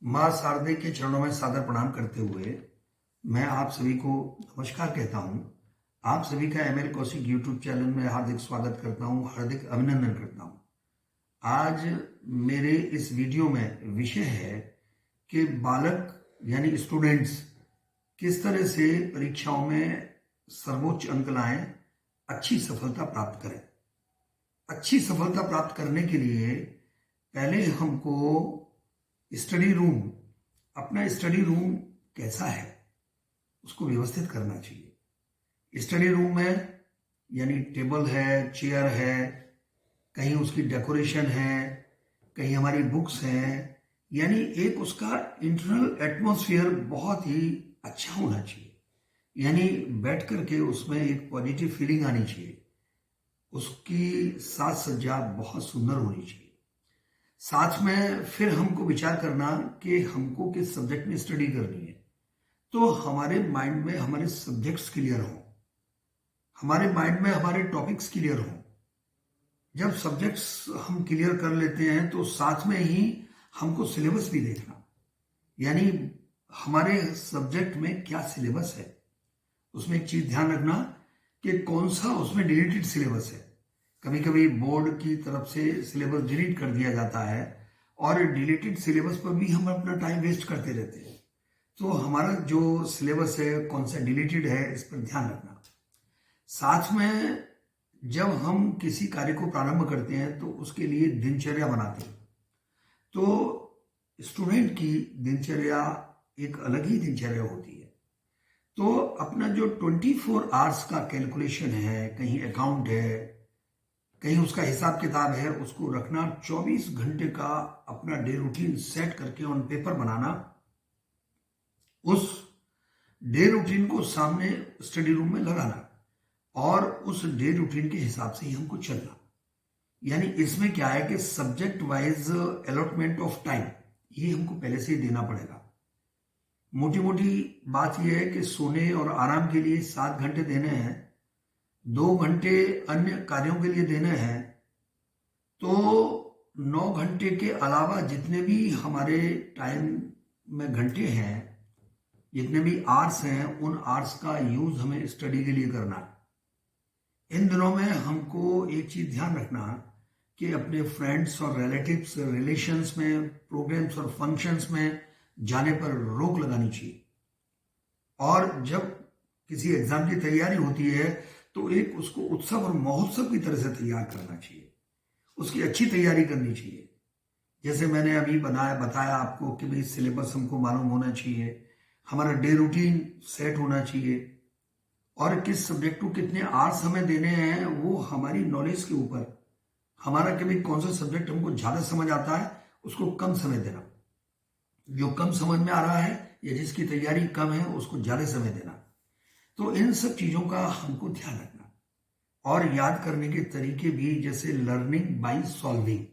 माँ शारदे के चरणों में सादर प्रणाम करते हुए मैं आप सभी को नमस्कार कहता हूँ। आप सभी का एमएल कौशिक यूट्यूब चैनल में हार्दिक स्वागत करता हूँ, हार्दिक अभिनंदन करता हूँ। आज मेरे इस वीडियो में विषय है कि बालक यानी स्टूडेंट्स किस तरह से परीक्षाओं में सर्वोच्च अंक लाएं, अच्छी सफलता प्राप्त करें। अच्छी सफलता प्राप्त करने के लिए पहले हमको स्टडी रूम, अपना स्टडी रूम कैसा है उसको व्यवस्थित करना चाहिए। स्टडी रूम में यानी टेबल है, चेयर है, कहीं उसकी डेकोरेशन है, कहीं हमारी बुक्स हैं, यानी एक उसका इंटरनल एटमॉस्फेयर बहुत ही अच्छा होना चाहिए। यानी बैठ करके उसमें एक पॉजिटिव फीलिंग आनी चाहिए। उसकी साज सज्जा बहुत सुंदर होनी चाहिए। साथ में फिर हमको विचार करना कि हमको किस सब्जेक्ट में स्टडी करनी है, तो हमारे माइंड में हमारे सब्जेक्ट्स क्लियर हों, हमारे माइंड में हमारे टॉपिक्स क्लियर हों। जब सब्जेक्ट्स हम क्लियर कर लेते हैं तो साथ में ही हमको सिलेबस भी देखना, यानी हमारे सब्जेक्ट में क्या सिलेबस है। उसमें एक चीज ध्यान रखना कि कौन सा उसमें डिलीटेड सिलेबस है। कभी कभी बोर्ड की तरफ से सिलेबस डिलीट कर दिया जाता है और डिलीटेड सिलेबस पर भी हम अपना टाइम वेस्ट करते रहते हैं। तो हमारा जो सिलेबस है कौन सा डिलीटेड है, इस पर ध्यान रखना। साथ में जब हम किसी कार्य को प्रारंभ करते हैं तो उसके लिए दिनचर्या बनाते हैं। तो स्टूडेंट की दिनचर्या एक अलग ही दिनचर्या होती है। तो अपना जो 24 आवर्स का कैलकुलेशन है, कहीं अकाउंट है, कहीं उसका हिसाब किताब है, उसको रखना। 24 घंटे का अपना डे रूटीन सेट करके ऑन पेपर बनाना। उस डे रूटीन को सामने स्टडी रूम में लगाना और उस डे रूटीन के हिसाब से ही हमको चलना। यानी इसमें क्या है कि subject wise allotment of time ये हमको पहले से ही देना पड़ेगा। मोटी मोटी बात यह है कि सोने और आराम के लिए 7 घंटे देने हैं, 2 घंटे अन्य कार्यों के लिए देने हैं। तो 9 घंटे के अलावा जितने भी हमारे टाइम में घंटे हैं, जितने भी आवर्स हैं, उन आवर्स का यूज हमें स्टडी के लिए करना है। इन दिनों में हमको एक चीज ध्यान रखना कि अपने फ्रेंड्स और रिलेटिव्स रिलेशंस में, प्रोग्राम्स और फंक्शंस में जाने पर रोक लगानी चाहिए। और जब किसी एग्जाम की तैयारी होती है तो एक उसको उत्सव और महोत्सव की तरह से तैयार करना चाहिए, उसकी अच्छी तैयारी करनी चाहिए। जैसे मैंने अभी बताया आपको कि भाई सिलेबस हमको मालूम होना चाहिए, हमारा डे रूटीन सेट होना चाहिए और किस सब्जेक्ट को कितने आवर्स हमें देने हैं वो हमारी नॉलेज के ऊपर। हमारा कि भाई कौन सा सब्जेक्ट हमको ज्यादा समझ आता है उसको कम समय देना, जो कम समझ में आ रहा है या जिसकी तैयारी कम है उसको ज्यादा समय देना। तो इन सब चीजों का हमको ध्यान रखना। और याद करने के तरीके भी, जैसे लर्निंग बाय सॉल्विंग,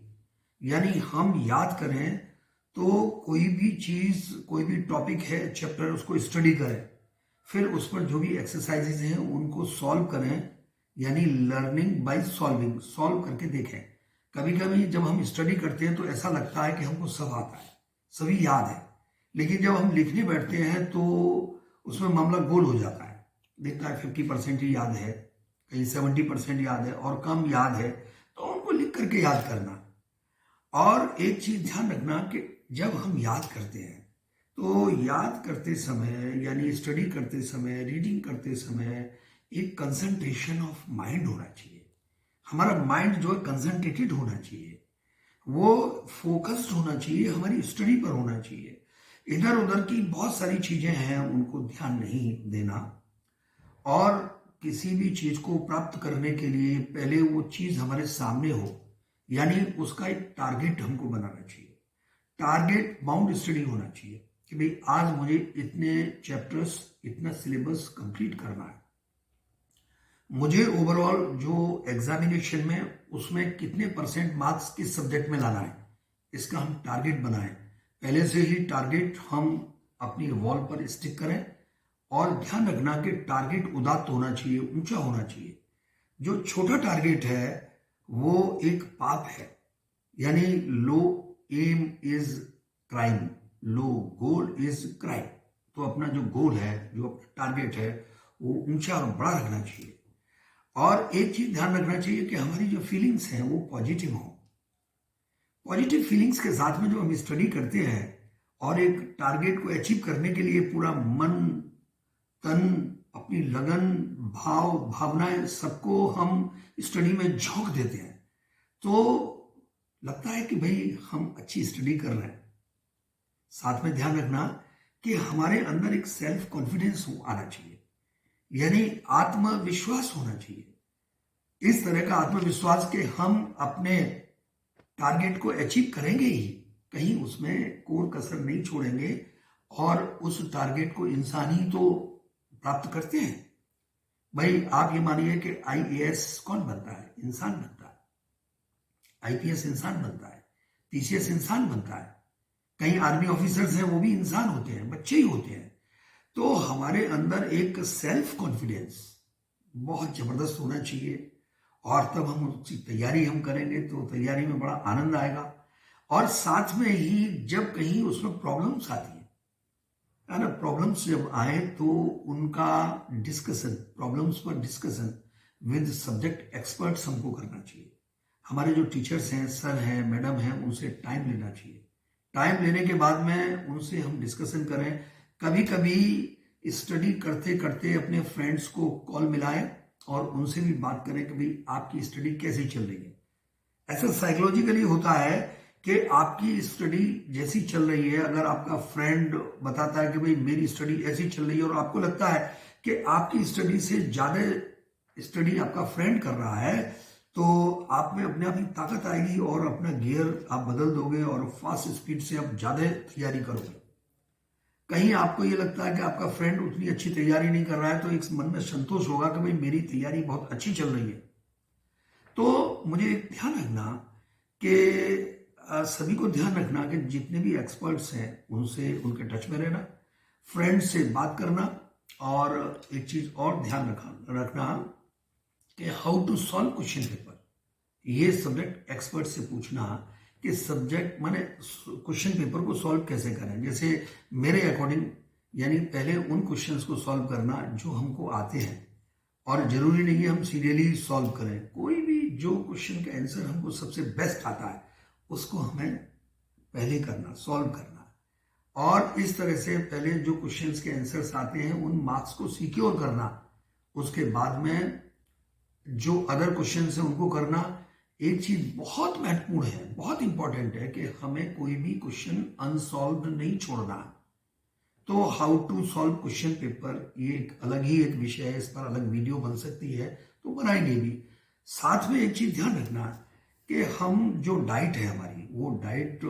यानी हम याद करें तो कोई भी चीज, कोई भी टॉपिक है, चैप्टर, उसको स्टडी करें, फिर उस पर जो भी एक्सरसाइजेज हैं उनको सॉल्व करें, यानी लर्निंग बाय सॉल्विंग, सॉल्व करके देखें। कभी कभी जब हम स्टडी करते हैं तो ऐसा लगता है कि हमको सब आता है, सभी याद है, लेकिन जब हम लिखने बैठते हैं तो उसमें मामला गोल हो जाता है। देखता है 50% ही याद है, कहीं 70% याद है और कम याद है, तो उनको लिख करके याद करना। और एक चीज ध्यान रखना कि जब हम याद करते हैं तो याद करते समय, यानी स्टडी करते समय, रीडिंग करते समय एक कंसंट्रेशन ऑफ माइंड होना चाहिए। हमारा माइंड जो है कंसंट्रेटेड होना चाहिए, वो फोकस्ड होना चाहिए, हमारी स्टडी पर होना चाहिए। इधर उधर की बहुत सारी चीजें हैं उनको ध्यान नहीं देना। और किसी भी चीज को प्राप्त करने के लिए पहले वो चीज हमारे सामने हो, यानी उसका एक टारगेट हमको बनाना चाहिए। टारगेट बाउंड स्टडी होना चाहिए कि भाई आज मुझे इतने चैप्टर्स, इतना सिलेबस कंप्लीट करना है, मुझे ओवरऑल जो एग्जामिनेशन में उसमें कितने % मार्क्स किस सब्जेक्ट में लाना है, इसका हम टारगेट बनाएं। पहले से ही टारगेट हम अपनी वॉल पर स्टिक करें और ध्यान रखना कि टारगेट उदात्त होना चाहिए, ऊंचा होना चाहिए। जो छोटा टारगेट है वो एक पाप है, यानी low aim is crime, low goal is crime. तो अपना जो गोल है, जो अपना टारगेट है, वो ऊंचा और बड़ा रखना चाहिए। और एक चीज ध्यान रखना चाहिए कि हमारी जो फीलिंग्स हैं वो पॉजिटिव हो। पॉजिटिव फीलिंग्स के साथ में जो हम स्टडी करते हैं और एक टारगेट को अचीव करने के लिए पूरा मन, तन, अपनी लगन, भाव, भावनाएं सबको हम स्टडी में झोंक देते हैं, तो लगता है कि भाई हम अच्छी स्टडी कर रहे हैं। साथ में ध्यान रखना कि हमारे अंदर एक सेल्फ कॉन्फिडेंस आना चाहिए, यानी आत्मविश्वास होना चाहिए। इस तरह का आत्मविश्वास कि हम अपने टारगेट को अचीव करेंगे ही, कहीं उसमें कोर कसर नहीं छोड़ेंगे, और उस टारगेट को इंसान ही तो प्राप्त करते हैं। भाई आप ये मानिए कि आईएएस कौन बनता है? इंसान बनता है। आईपीएस इंसान बनता है। पीसीएस इंसान बनता है। कई आर्मी ऑफिसर्स हैं, वो भी इंसान होते हैं, बच्चे ही होते हैं। तो हमारे अंदर एक सेल्फ कॉन्फिडेंस बहुत जबरदस्त होना चाहिए, और तब हम उसकी तैयारी हम करेंगे तो तैयारी में बड़ा आनंद आएगा। और साथ में ही जब कहीं उसमें प्रॉब्लम्स आती है ना, प्रॉब्लम्स जब आए तो उनका डिस्कशन, प्रॉब्लम्स पर डिस्कशन विद सब्जेक्ट एक्सपर्ट्स हमको करना चाहिए। हमारे जो टीचर्स हैं, सर हैं, मैडम हैं, उनसे टाइम लेना चाहिए। टाइम लेने के बाद में उनसे हम डिस्कशन करें। कभी कभी स्टडी करते करते अपने फ्रेंड्स को कॉल मिलाएं और उनसे भी बात करें कि भाई आपकी स्टडी कैसी चल रही है। ऐसा साइकोलॉजिकली होता है कि आपकी स्टडी जैसी चल रही है, अगर आपका फ्रेंड बताता है कि भाई मेरी स्टडी ऐसी चल रही है, और आपको लगता है कि आपकी स्टडी से ज्यादा स्टडी आपका फ्रेंड कर रहा है, तो आप में अपने आप ही ताकत आएगी और अपना गियर आप बदल दोगे और फास्ट स्पीड से आप ज्यादा तैयारी करोगे। कहीं आपको ये लगता है कि आपका फ्रेंड उतनी अच्छी तैयारी नहीं कर रहा है, तो एक मन में संतोष होगा कि भाई मेरी तैयारी बहुत अच्छी चल रही है। तो मुझे ध्यान रखना कि सभी को ध्यान रखना कि जितने भी एक्सपर्ट्स हैं उनसे, उनके टच में रहना, फ्रेंड्स से बात करना, और एक चीज और ध्यान रखना कि how to solve question paper. ये सब्जेक्ट एक्सपर्ट से पूछना कि सब्जेक्ट माने क्वेश्चन पेपर को सॉल्व कैसे करें। जैसे मेरे अकॉर्डिंग, यानी पहले उन क्वेश्चंस को सॉल्व करना जो हमको आते हैं, और जरूरी नहीं है हम सीरियली सॉल्व करें। कोई भी जो क्वेश्चन का आंसर हमको सबसे बेस्ट आता है उसको हमें पहले करना, सॉल्व करना, और इस तरह से पहले जो क्वेश्चंस के आंसर्स आते हैं उन मार्क्स को सिक्योर करना। उसके बाद में जो अदर क्वेश्चन है उनको करना। एक चीज बहुत महत्वपूर्ण है, बहुत इंपॉर्टेंट है कि हमें कोई भी क्वेश्चन अनसॉल्व नहीं छोड़ना। तो how to solve question paper ये एक अलग ही एक विषय है, इस पर अलग वीडियो बन सकती है, तो बनाएंगे भी। साथ में एक चीज ध्यान रखना कि हम जो डाइट है हमारी, वो डाइट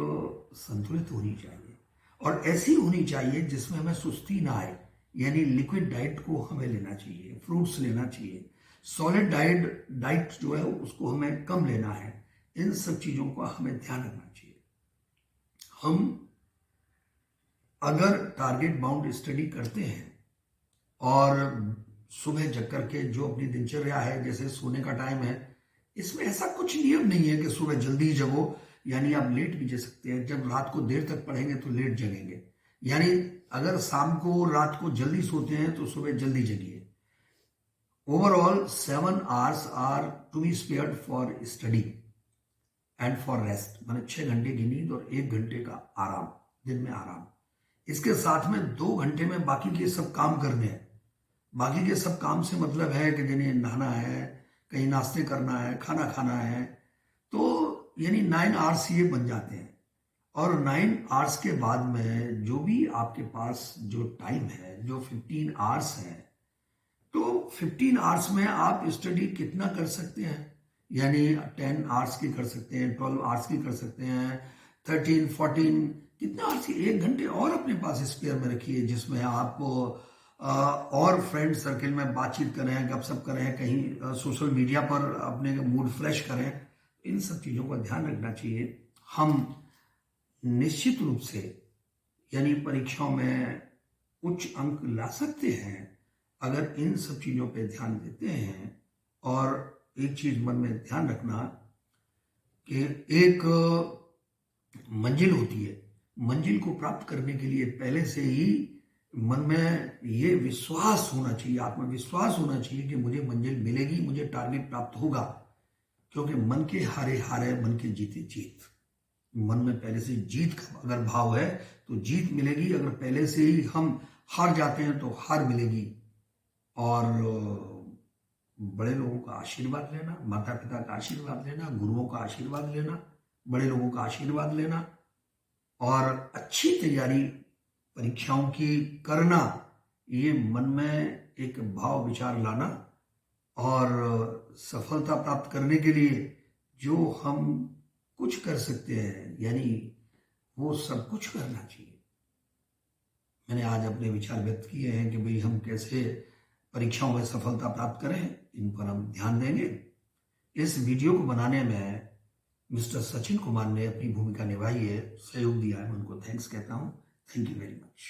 संतुलित होनी चाहिए, और ऐसी होनी चाहिए जिसमें हमें सुस्ती ना आए। यानी लिक्विड डाइट को हमें लेना चाहिए, फ्रूट्स लेना चाहिए, सॉलिड डाइट जो है उसको हमें कम लेना है। इन सब चीजों का हमें ध्यान रखना चाहिए। हम अगर टारगेट बाउंड स्टडी करते हैं और सुबह जग करके जो अपनी दिनचर्या है, जैसे सोने का टाइम है, इसमें ऐसा कुछ नियम नहीं है कि सुबह जल्दी जगो, यानी आप लेट भी जग सकते हैं। जब रात को देर तक पढ़ेंगे तो लेट जगेंगे, यानी अगर शाम को रात को जल्दी सोते हैं तो सुबह जल्दी जगिए। Overall 7 hours are to be spared for study and for rest, माने 6 घंटे की नींद और 1 घंटे का आराम, दिन में आराम। इसके साथ में 2 घंटे में बाकी के सब काम करने हैं। बाकी के सब काम से मतलब है कि जिन्हें नहाना है, कहीं नाश्ते करना है, खाना खाना है, तो यानी 9 hours ये बन जाते हैं। और 9 hours के बाद में जो भी आपके पास जो टाइम है, जो 15 hours है, तो 15 hours में आप स्टडी कितना कर सकते हैं? यानी 10 hours की कर सकते हैं, 12 hours की कर सकते हैं, 13, 14, कितना hours की? 1 घंटे और अपने पास स्पेयर में रखिए, जिसमें आप और फ्रेंड सर्किल में बातचीत करें, गपशप करें, कहीं सोशल मीडिया पर अपने मूड फ्रेश करें। इन सब चीज़ों का ध्यान रखना चाहिए। हम निश्चित रूप से यानी परीक्षाओं में उच्च अंक ला सकते हैं अगर इन सब चीज़ों पे ध्यान देते हैं। और एक चीज़ मन में ध्यान रखना कि एक मंजिल होती है, मंजिल को प्राप्त करने के लिए पहले से ही मन में ये विश्वास होना चाहिए, आत्मविश्वास होना चाहिए कि मुझे मंजिल मिलेगी, मुझे टारगेट प्राप्त होगा। क्योंकि मन के हारे हार है, मन के जीते जीत। मन में पहले से जीत का अगर भाव है तो जीत मिलेगी, अगर पहले से ही हम हार जाते हैं तो हार मिलेगी। और बड़े लोगों का आशीर्वाद लेना, माता पिता का आशीर्वाद लेना, गुरुओं का आशीर्वाद लेना, बड़े लोगों का आशीर्वाद लेना और अच्छी तैयारी परीक्षाओं की करना, ये मन में एक भाव विचार लाना और सफलता प्राप्त करने के लिए जो हम कुछ कर सकते हैं, यानी वो सब कुछ करना चाहिए। मैंने आज अपने विचार व्यक्त किए हैं कि भाई हम कैसे परीक्षाओं में सफलता प्राप्त करें, इन पर हम ध्यान देंगे। इस वीडियो को बनाने में मिस्टर सचिन कुमार ने अपनी भूमिका निभाई है, सहयोग दिया है, मैं उनको थैंक्स कहता हूँ। Thank you very much.